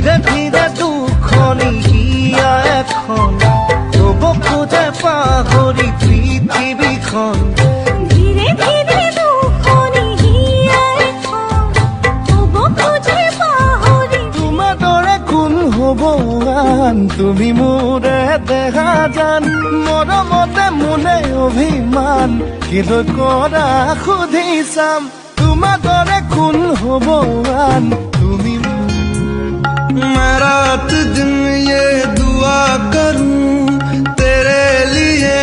ধীৰে ধীৰে দুখনি হিয়া এখন হ'ব খোজে পাহৰি পৃথিৱীখন। ধীৰে ধীৰে দুখনি হিয়া এখন হ'ব খোজে পাহৰি। তোমাৰ দৰে কোন হ'ব আন, তুমি মোৰে দেহা জান, মৰমতে মোলে অভিমান কিন্তু কৰা সুধি চাম। তোমাৰ দৰে কোন হ'ব আন, তুমি मैं रात दिन ये दुआ करूं तेरे लिए